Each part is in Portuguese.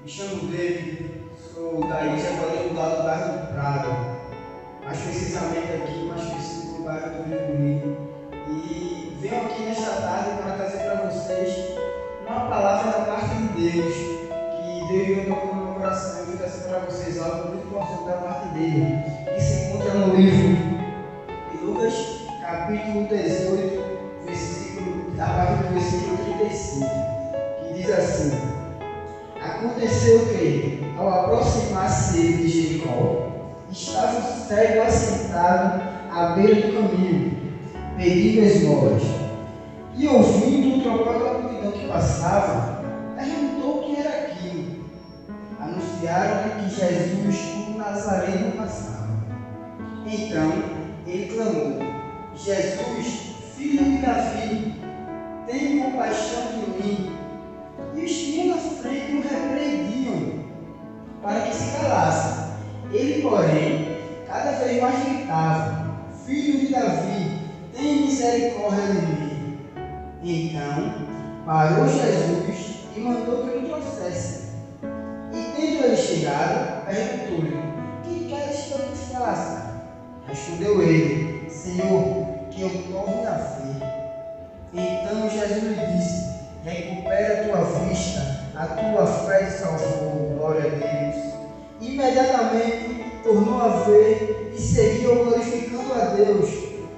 Me chamo David, sou da Ilha Quadrangular do bairro do Prado, mais precisamente aqui, mais específico no bairro do Rio Bonito. E venho aqui nesta tarde para trazer para vocês uma palavra da parte de Deus, que Deus me tocou no meu coração. Eu vou trazer para vocês algo muito importante da parte dele, que se encontra no livro de Lucas, capítulo 18, a partir do versículo 35, que diz assim: Aconteceu que, ao aproximar-se ele de Jericó, estava um cego assentado à beira do caminho, pedindo esmolas. E ouvindo o tropel da multidão que passava, perguntou o que era aquilo. Anunciaram-lhe que Jesus, o Nazareno, passava. Então ele clamou: Jesus, filho de Davi, tem compaixão de mim. E os que iam na frente o repreendiam para que se calasse. Ele, porém, cada vez mais gritava: Filho de Davi, tem misericórdia de mim. Então parou Jesus e mandou que o trouxesse. E tendo ele chegado, perguntou-lhe: Que queres que eu te faça? Respondeu ele: Senhor, que eu torne a ver. Então Jesus lhe disse: Recupera a tua vista, a tua fé te salvou, glória a Deus. Imediatamente tornou a ver e seguiu glorificando a Deus.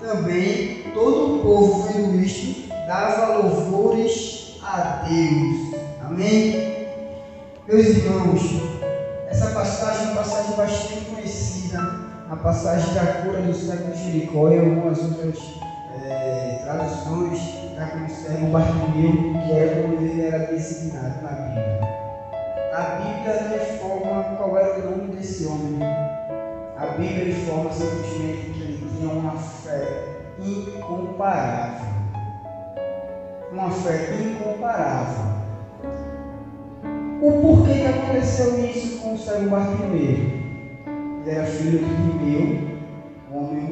Também todo o povo, vendo isto, dava louvores a Deus. Amém? Meus irmãos, essa passagem é uma passagem bastante conhecida, a passagem da cura do cego de Jericó e algumas outras traduções da cego Bartimeu, que era como ele era designado na Bíblia. A Bíblia não informa qual era o nome desse homem. A Bíblia informa simplesmente que ele tinha uma fé incomparável. Uma fé incomparável. O porquê que aconteceu isso com o cego Bartimeu? Ele era filho de Timeu, um homem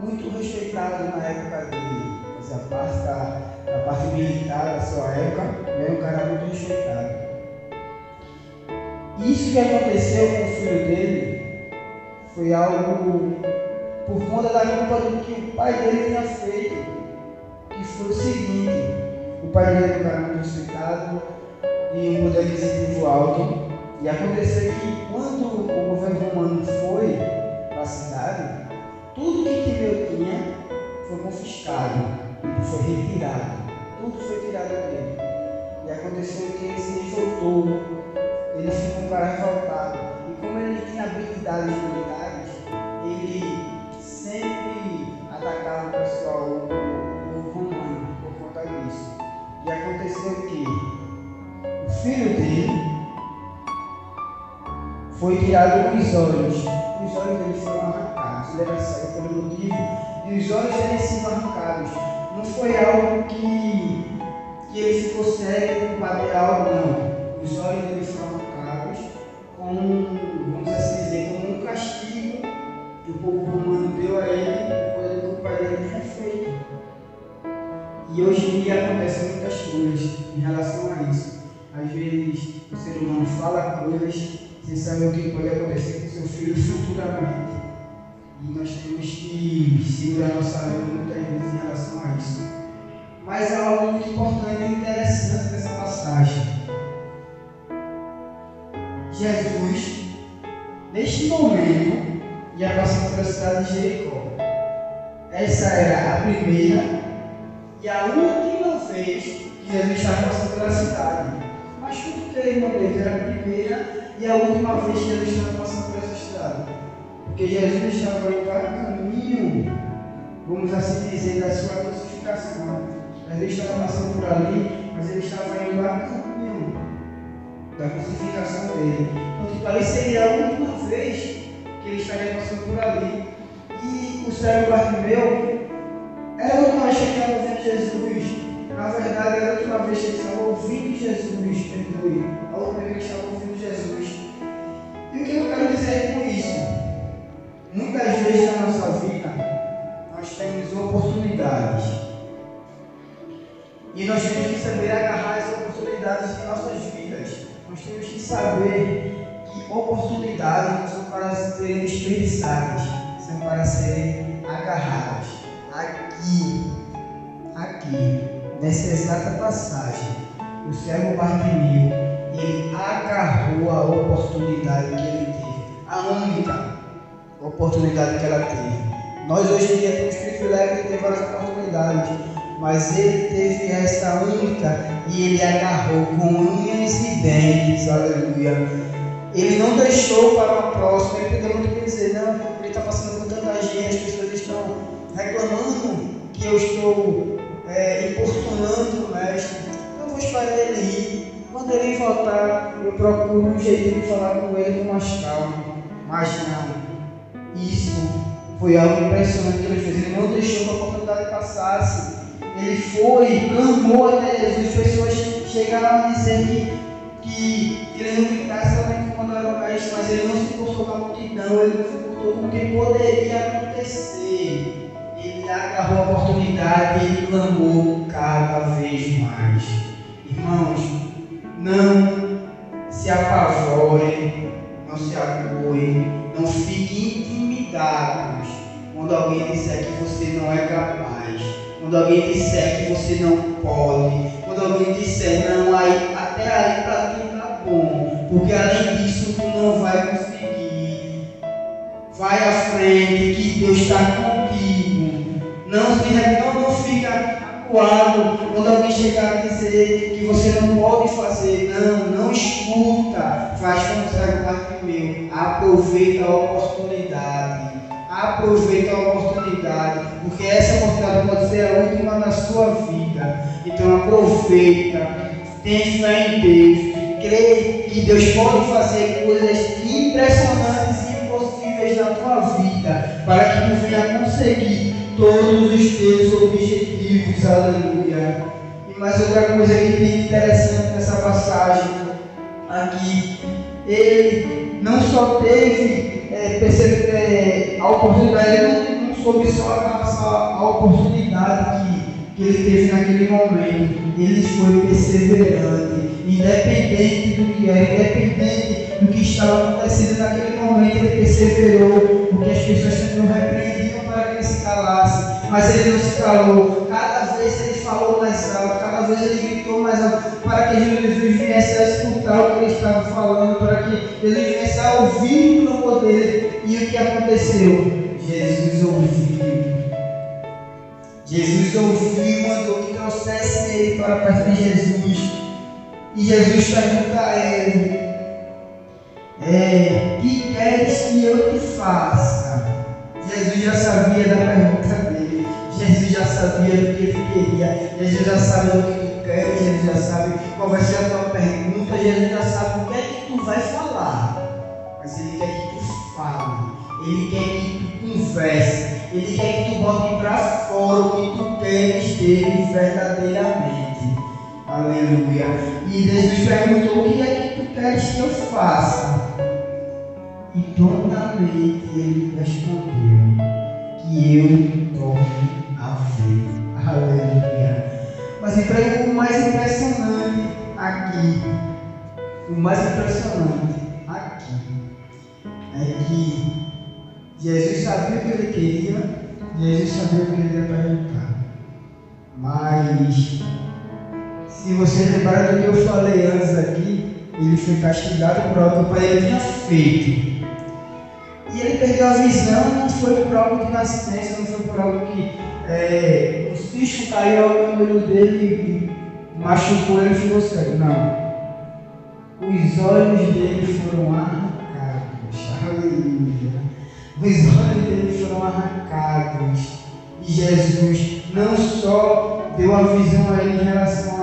muito respeitado na época dele. Fazia parte da parte militar da sua época, era um cara muito respeitado. Isso que aconteceu com o filho dele foi algo por conta da culpa do que o pai dele tinha feito, que foi o seguinte: o pai dele era um cara muito respeitado e um poder aquisitivo alto, e aconteceu que quando o governo romano foi para a cidade, tudo que Timeu tinha foi confiscado, foi retirado, tudo foi tirado dele. E aconteceu que ele se revoltou, ele ficou um cara revoltado. E como ele tinha habilidades militares, ele sempre atacava o pessoal, o povo romano, por conta disso. E aconteceu que o filho dele foi tirado os olhos dele foram arrancados. Ele era cego pelo motivo e os olhos dele sido arrancados. Não foi algo que ele ficou cego por material, não. Os olhos dele foram arrancados vamos assim dizer, como um castigo que o povo romano deu a ele por coisa que o pai dele tinha feito. E hoje em dia acontecem muitas coisas em relação a isso. Às vezes o ser humano fala coisas sem saber o que pode acontecer com seu filho futuramente. E nós temos que segurar nossa língua muitas vezes em relação a isso. Mas há algo muito importante e interessante nessa passagem. Jesus, neste momento, ia passar pela cidade de Jericó. Essa era a primeira e a última vez que Jesus estava passando pela cidade. Mas por que, irmão Deus? Era a primeira e a última vez que Jesus estava passando por essa cidade. Porque Jesus estava indo para o caminho, vamos assim dizer, da sua crucificação. Jesus estava passando por ali, mas ele estava indo para o caminho da crucificação dele. Então, tipo, ali seria a última vez que ele estaria passando por ali. E o cego Bartimeu era a última vez que ele estava ouvindo Jesus. Na verdade, era a última vez que ele estava ouvindo Jesus, perdoe. A última vez que ele estava ouvindo Jesus. E o que eu quero dizer com isso? Muitas vezes na nossa vida, nós temos oportunidades. E nós temos que saber agarrar as oportunidades em nossas vidas. Nós temos que saber que oportunidades não são para serem desperdiçadas, são para serem agarradas. Aqui, nessa exata passagem, o cego Bartimeu, ele agarrou a oportunidade que ele teve, a única oportunidade que ela teve. Nós hoje em dia temos o privilégio de ter várias oportunidades, mas ele teve essa única e ele agarrou com unhas e dentes, aleluia. Ele não deixou para uma próxima. Ele poderia muito dizer, não, ele está passando por tanta gente, as pessoas estão reclamando que eu estou importunando o mestre. Eu vou esperar ele ir. Quando ele voltar, eu procuro um jeito de falar com ele com mais calma. Mas não. Isso foi algo impressionante que ele fez. Ele não deixou que a oportunidade passasse. Ele foi, clamou até Jesus. As pessoas chegaram a dizer que ele não gritasse somente quando era o mestre, mas ele não se importou com a multidão, ele não se importou com o que poderia acontecer. Ele agarrou a oportunidade e ele clamou cada vez mais. Irmãos, não se apavorem, não se apoiem, não fiquem intimidados quando alguém disser que você não é capaz, quando alguém disser que você não pode, quando alguém disser não, até aí para ti tá bom, porque além disso tu não vai conseguir. Vai à frente, que Deus está contigo. Não fica acuado quando alguém chegar a dizer que você não pode fazer. Não escuta. Faz como o cego Bartimeu. Aproveita a oportunidade. Aproveita a oportunidade, porque essa oportunidade pode ser a última da sua vida. Então aproveita, tem fé em Deus, crê que Deus pode fazer coisas impressionantes e impossíveis na tua vida, para que tu venha conseguir todos os teus objetivos. Aleluia. E mais outra coisa que tem interessante nessa passagem aqui, ele não só teve a oportunidade, ele não soube só abraçar a oportunidade que ele teve naquele momento. Ele foi perseverante, independente do que era, independente do que estava acontecendo naquele momento. Ele perseverou, porque as pessoas sempre o repreendiam para que ele se calasse, mas ele não se calou. Cada vez ele falou mais alto, cada vez ele gritou mais alto, para que Jesus viesse a escutar o que ele estava falando, para que Jesus viesse a ouvir o clamor dele. E o que aconteceu? Jesus ouviu, mandou que trouxesse ele para perto de Jesus. E Jesus pergunta a ele: que queres que eu te faça? Jesus já sabia da pergunta dele. Jesus já sabia do que ele queria. Jesus já sabe o que tu queres. Jesus já sabe qual vai ser a tua pergunta. Jesus já sabe o que é que tu vai falar. Mas ele quer que tu fale. Ele quer que tu converse. Ele quer que tu bote para fora o que tu queres dele verdadeiramente. Aleluia. E Jesus perguntou: o que é que tu queres que eu faça? E prontamente ele respondeu: que eu torne a ver. Aleluia. Mas o mais impressionante aqui, é que Jesus sabia o que ele queria, Jesus sabia o que ele ia perguntar. Mas, se você lembrar do que eu falei antes aqui, ele foi castigado por algo que o pai dele tinha feito. E ele perdeu a visão, não foi por algo de nascença, não foi por algo que um cisco caiu no olho dele e machucou ele e ficou cego. Não. Os olhos dele foram arrancados. Aleluia. Os olhos dele foram arrancados. E Jesus não só deu a visão a ele em relação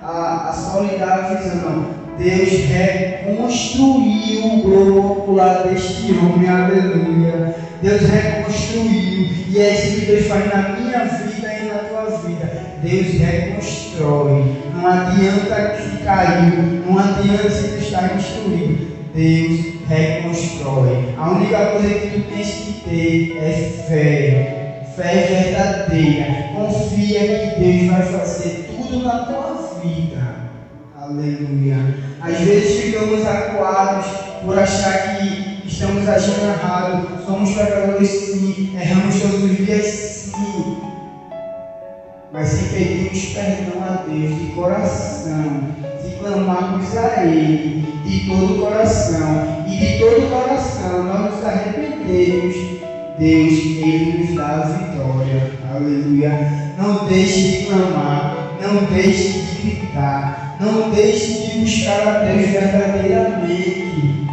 a só lhe dar a visão, não. Deus reconstruiu o globo ocular deste homem. Aleluia. Deus reconstruiu. E é isso que Deus faz na minha vida e na tua vida. Deus reconstrói. Não adianta que caiu. Não adianta se tu está destruído. Deus reconstrói. A única coisa que tu tens que ter é fé. Fé verdadeira. Confia que Deus vai fazer tudo na tua vida. Aleluia. Às vezes ficamos acuados por achar que estamos agindo errado, somos pecadores sim, erramos todos os dias sim. Mas se pedimos perdão a Deus de coração, se clamarmos a Ele de todo o coração, e de todo o coração nós nos arrependemos, Deus, Ele nos dá a vitória. Aleluia. Não deixe de clamar, não deixe de gritar, não deixe de buscar a Deus verdadeiramente.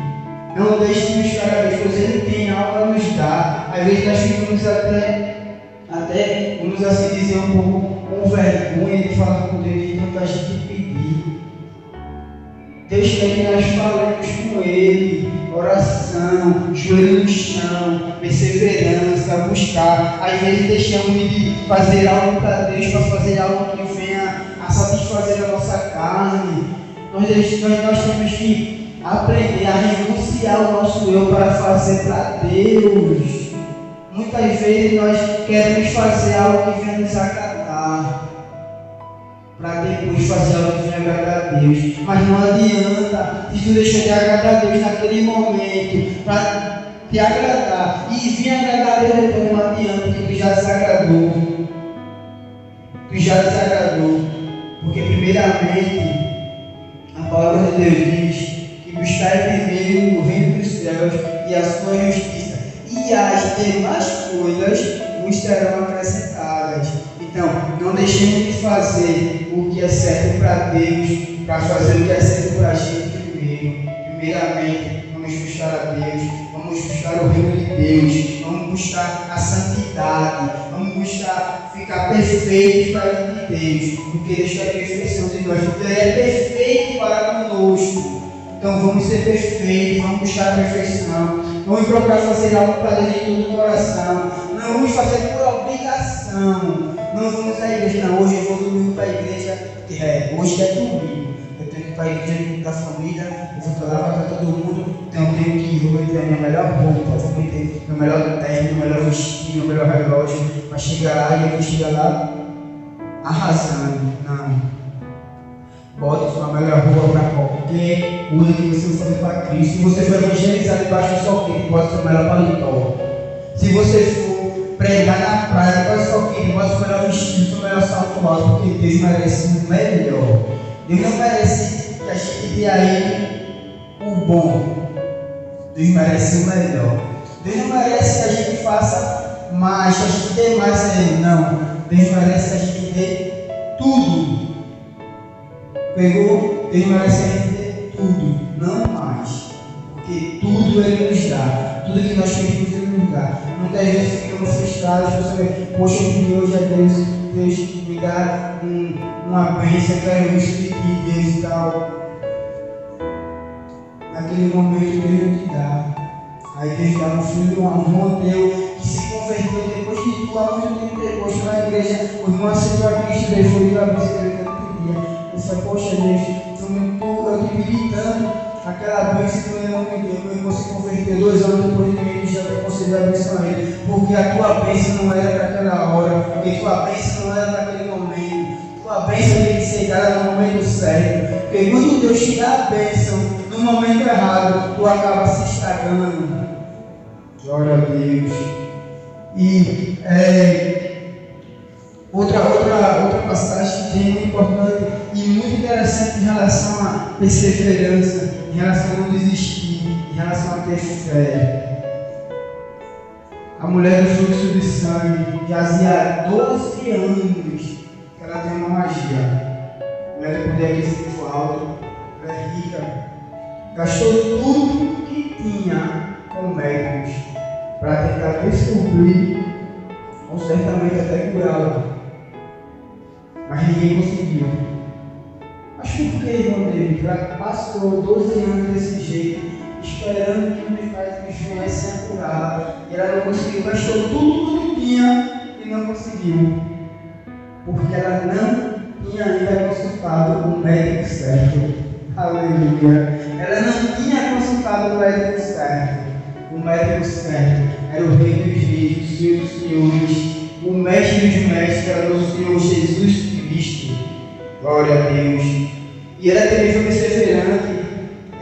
Não deixe de buscar a Deus, pois Ele tem algo a nos dar. Às vezes nós ficamos até, vamos assim dizer, um pouco com vergonha de falar com Deus e tanta gente pedir. Deus quer que nós falemos com Ele, oração, joelho no chão, perseverança, buscar. Às vezes deixamos de fazer algo para Deus, para fazer algo que venha a satisfazer a nossa carne. Nós temos que aprender a renunciar o nosso eu para fazer para Deus. Muitas vezes nós queremos fazer algo que venha nos agradar, para depois fazer algo que venha agradar a Deus. Mas não adianta, se tu deixou de agradar a Deus naquele momento, para te agradar, e vir agradar a Deus depois, não adianta, porque tu já desagradou. Tu já desagradou. Porque primeiramente, a palavra de Deus diz que buscar primeiro o reino dos céus e a sua justiça, e as demais coisas vos serão acrescentadas. Então, não deixemos de fazer o que é certo para Deus, para fazer o que é certo para a gente primeiro. Primeiramente, vamos buscar a Deus, vamos buscar o reino de Deus, vamos buscar a santidade, vamos buscar ficar perfeitos para de Deus, porque Deus quer a perfeição de nós, porque Ele é perfeito para conosco. Então vamos ser perfeitos, vamos buscar a perfeição, vamos procurar fazer algo para Deus de todo o coração, não vamos fazer por obrigação, não vamos à igreja, não, hoje eu vou domingo para a igreja, hoje é domingo, eu tenho que ir para a igreja da família, eu vou para lá para todo mundo, então eu tenho que ir, vou meter a minha melhor roupa, vou meter meu melhor terno, meu melhor vestido, meu melhor relógio, para chegar lá e eu vou chegar lá arrasando, não. Bote sua melhor roupa para qualquer coisa que você for fazer para Cristo. Se você for evangelizar debaixo do sol quente, bote seu melhor paletó. Se você for pregar na praia debaixo do sol quente, bote seu melhor vestido, seu melhor salto alto, porque Deus merece o melhor. Deus não merece que a gente dê a Ele o bom. Deus merece o melhor. Deus não merece que a gente faça mais, que a gente dê mais a Ele. Não. Deus merece que a gente dê tudo. Pegou? Deus merece a gente ter tudo, não mais. Porque tudo Ele nos dá. Tudo que nós pedimos Ele nos dá. Muitas vezes ficamos frustrados, você vê, poxa, eu pedi hoje a Deus me dá uma bênção, eu quero isso de ti, Deus e tal. Naquele momento Deus não te dá. Aí Deus dá um filho, um irmão teu que se converteu depois que tu há muito tempo depois na igreja, o irmão aceitou a Cristo, Deus foi a bênção que ele queria. Eu falei, poxa Deus, eu te pedi tanto, aquela bênção que eu não me deu, meu irmão se converteu 2 anos depois de mim, já te concedeu a bênção a ele, porque a tua bênção não era para aquela hora, porque tua bênção não era para aquele momento, tua bênção tem que ser dada no momento certo, porque quando Deus te dá a bênção no momento errado, tu acaba se estragando. Glória a Deus. E outra passagem que é muito importante e muito interessante em relação à perseverança, em relação a não desistir, em relação a ter fé. A mulher do fluxo de sangue jazia 12 anos que ela tem uma magia. A mulher tem poder aquisitivo alto, ela é rica, gastou tudo que tinha com médicos para tentar descobrir ou certamente até curá-la. Mas ninguém conseguiu. Mas por que, irmão David? Ela passou 12 anos desse jeito, esperando que os médicos viessem a curá-la. E ela não conseguiu, gastou tudo que tinha e não conseguiu. Porque ela não tinha ainda consultado o médico certo. Aleluia. Ela não tinha consultado o médico certo. O médico certo era o Rei dos Reis, o Senhor dos Senhores, o Mestre dos Mestres, era o Senhor Jesus Cristo. Glória a Deus. E ela também foi perseverante.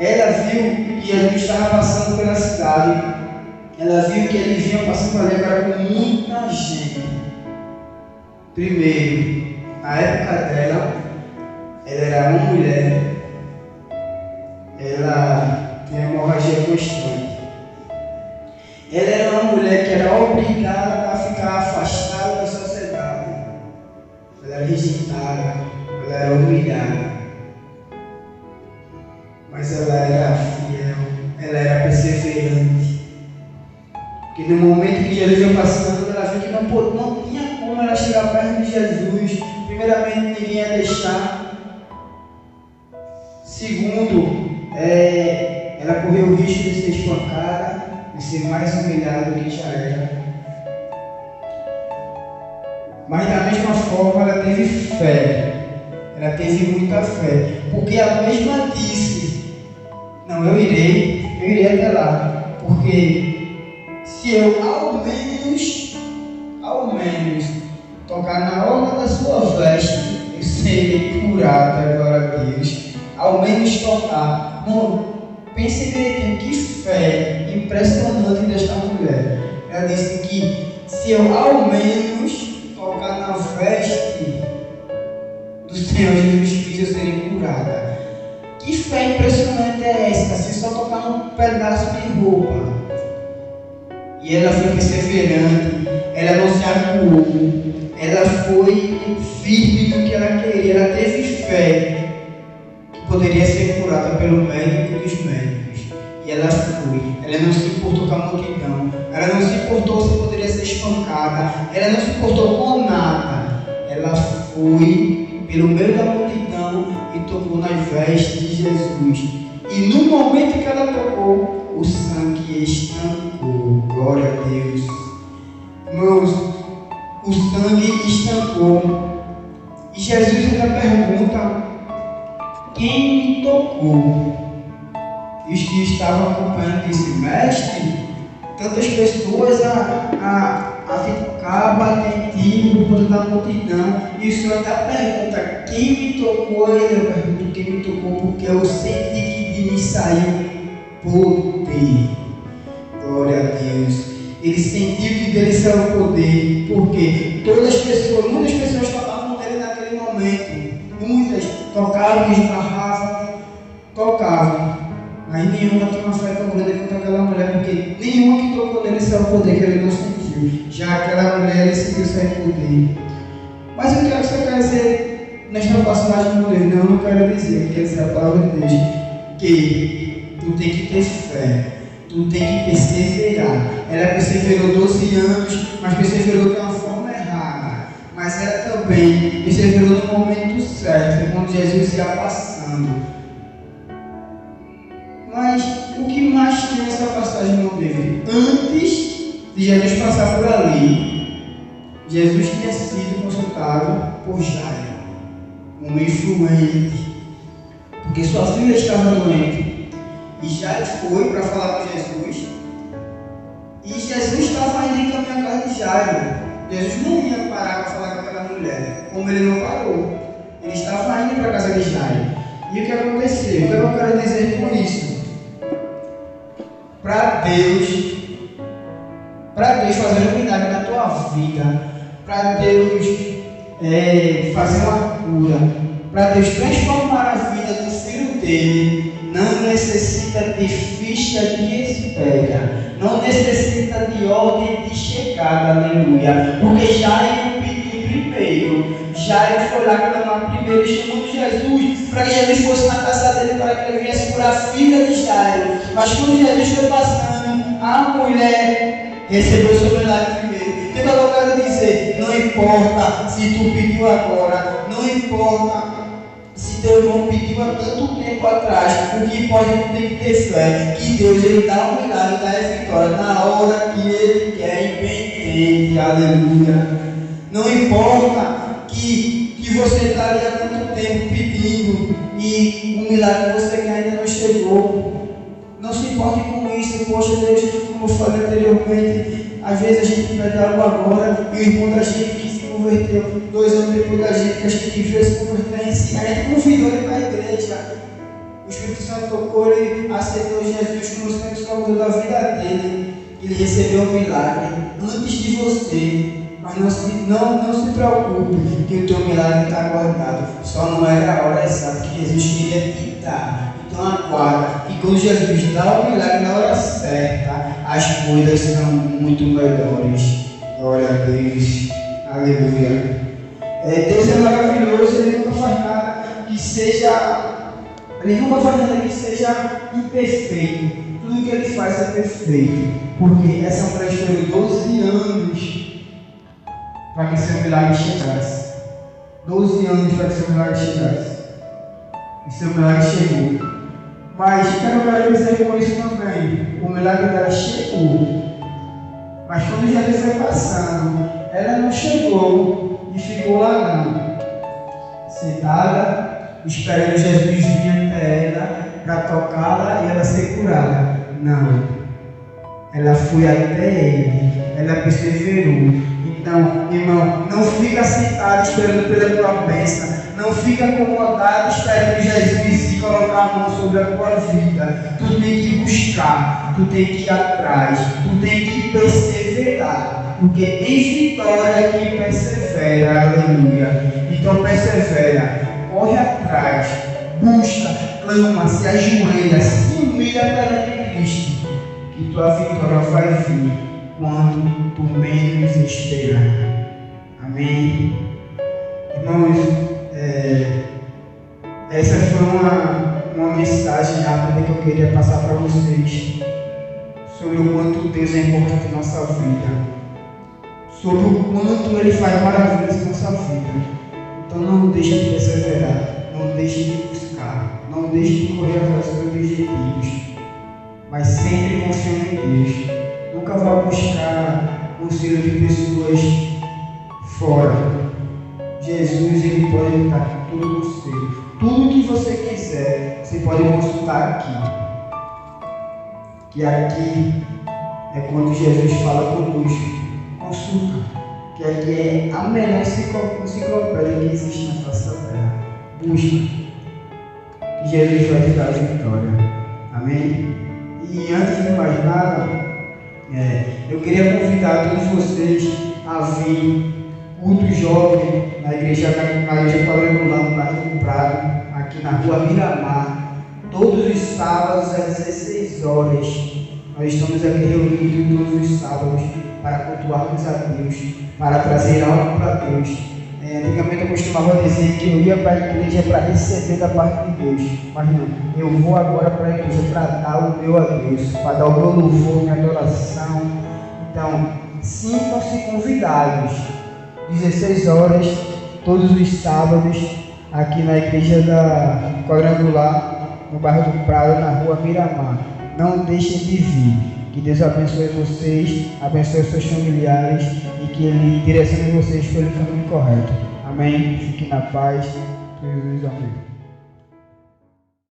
Ela viu que Jesus estava passando pela cidade. Ela viu que ele vinha passando ali agora com muita gente. Primeiro, na época dela, ela era uma mulher. Ela tinha hemorragia constante. Ela era uma mulher que era obrigada a ficar afastada da sociedade. Ela era rejeitada, ela era humilhada. Mas ela era fiel, ela era perseverante. Porque no momento que Jesus ia passando, ela viu que não tinha como ela chegar perto de Jesus. Primeiramente, ninguém ia deixar. Segundo, ela correu o risco de ser espancada, de ser mais humilhada do que já era. Mas da mesma forma, ela teve fé. Ela teve muita fé. Porque ela mesma disse: não, eu irei até lá. Porque se eu ao menos tocar na orla da sua veste, eu serei curada, glória a Deus. Ao menos tocar. Não, pense direitinho, que fé impressionante desta mulher. Ela disse que se eu ao menos tocar na veste do Senhor Jesus Cristo, eu serei curada. Que fé impressionante é essa? Se só tocar num pedaço de roupa. E ela foi perseverante, ela não se acuou, ela foi firme no que ela queria, ela teve fé que poderia ser curada pelo médico dos médicos. E ela foi, ela não se importou com a multidão, ela não se importou se poderia ser espancada, ela não se importou com nada. Ela foi pelo meio da multidão e tocou nas vestes de Jesus. E no momento que ela tocou, o sangue estancou. Glória a Deus. Irmãos, o sangue estancou. E Jesus ainda pergunta: quem me tocou? E os que estavam acompanhando esse mestre, tantas pessoas a ficar batendo por toda a multidão. E o Senhor ainda pergunta: quem me tocou? Eu pergunto: quem me tocou? Porque eu senti que de mim saiu poder. Glória a Deus. Ele sentiu que dele saiu poder. Porque muitas pessoas tocavam nele naquele momento. Muitas tocavam, esbarravam, tocavam. Mas nenhuma tinha uma fé tão grande quanto aquela mulher, porque nenhuma que tocou nele saiu poder que ele não sentiu. Já aquela mulher, ele sentiu sair poder. Mas o que é que você quer dizer nesta passagem do livro? Não, eu não quero dizer, quer dizer a palavra de Deus, que tu tem que ter fé, tu tem que perseverar. Ela perseverou 12 anos, mas perseverou de uma forma errada. Mas ela também perseverou no momento certo, quando Jesus ia passando. Mas o que mais tem nessa passagem no livro? Antes de Jesus passar por ali, Jesus tinha sido consultado por Jairo, um influente, porque sua filha estava doente. E Jairo foi para falar com Jesus. E Jesus estava indo encaminhar a casa de Jairo. Jesus não ia parar para falar com aquela mulher, como ele não parou. Ele estava indo para a casa de Jairo. E o que aconteceu? O que eu quero dizer com isso? Para Deus fazer um milagre na tua vida, para Deus fazer uma cura, para Deus transformar a vida do filho dele, não necessita de ficha de espera, não necessita de ordem de chegada, aleluia, porque Jairo pediu primeiro. Jairo foi lá clamar primeiro, chamando Jesus para que Jesus fosse na casa dele, para que ele viesse curar a filha de Jairo. Mas quando Jesus foi passando, a mulher recebeu o seu milagre primeiro. Então eu quero dizer: não importa se tu pediu agora, não importa se teu irmão pediu há tanto tempo atrás, o que pode ter que ter fé, que Deus ele dá um milagre, dá a vitória na hora que ele quer e bem entende, aleluia. Não importa que você está ali há tanto tempo pedindo e o milagre que você quer ainda não chegou. Não se importe com isso. Poxa Deus, como eu falei anteriormente, às vezes a gente pede algo agora e o irmão da gente que se converteu 2 anos depois da gente, que a gente viu esse convertência, a gente convidou ele para a igreja. O Espírito Santo tocou, ele aceitou Jesus como o Senhor Salvador da vida dele. Ele recebeu um milagre antes de você. Mas não se preocupe, que o teu milagre está guardado. Só não era a hora exata que Jesus queria te dar. Então aguarda. E quando Jesus dá o milagre na hora certa, as coisas serão muito melhores. Glória a Deus. Aleluia. Deus é maravilhoso, Ele nunca faz nada que seja. Ele nunca faz nada que seja imperfeito. Tudo que Ele faz é perfeito. Porque essa é uma trajetória de 12 anos para que seu milagre chegasse. 12 anos para que seu milagre chegasse. E seu milagre chegou. Mas quero dizer com isso também. O milagre dela chegou. Mas quando Jesus foi passando, ela não chegou e ficou lá não. Sentada, esperando Jesus vir até ela para tocá-la e ela ser curada. Não. Ela foi até ele. Ela perseverou. Então, irmão, não fica sentado esperando pela tua bênção. Não fica acomodado esperando Jesus e colocar a mão sobre a tua vida. Tu tem que buscar, tu tem que ir atrás, tu tem que perseverar. Porque em vitória quem persevera, aleluia. Então persevera, corre atrás, busca, clama, se ajoelha, se humilha perante Cristo. Que tua vitória vai vir quando tu menos esperar. Amém? Irmãos, essa foi uma mensagem rápida que eu queria passar para vocês sobre o quanto Deus é importante em nossa vida, sobre o quanto Ele faz maravilhas em nossa vida. Então não deixe de perseverar, não deixe de buscar, não deixe de correr atrás dos seus objetivos, mas sempre confiando em Deus. Nunca vá buscar conselho de pessoas fora. Jesus, Ele pode dar tudo você. Tudo que você quiser, você pode consultar aqui. Que aqui é quando Jesus fala conosco. Consulta. Que aqui é a melhor enciclopédia que existe na face da terra. Busca. Que Jesus vai te dar a vitória. Amém? E antes de mais nada, eu queria convidar todos vocês a vir culto jovem na igreja quadrangular no bairro do Prado, aqui na rua Miramar, todos os sábados às 16 horas. Nós estamos aqui reunidos todos os sábados para cultuarmos a Deus, para trazer algo para Deus. Antigamente eu costumava dizer que eu ia para a igreja para receber da parte de Deus, mas não, eu vou agora para a igreja para dar o meu a Deus, para dar o meu louvor, minha adoração. Então, sintam-se convidados. 16 horas, todos os sábados, aqui na igreja da Quadrangular, no bairro do Prado, na rua Miramar. Não deixem de vir. Que Deus abençoe vocês, abençoe seus familiares e que Ele direcione vocês pelo caminho correto. Amém? Fiquem na paz. Jesus, amém.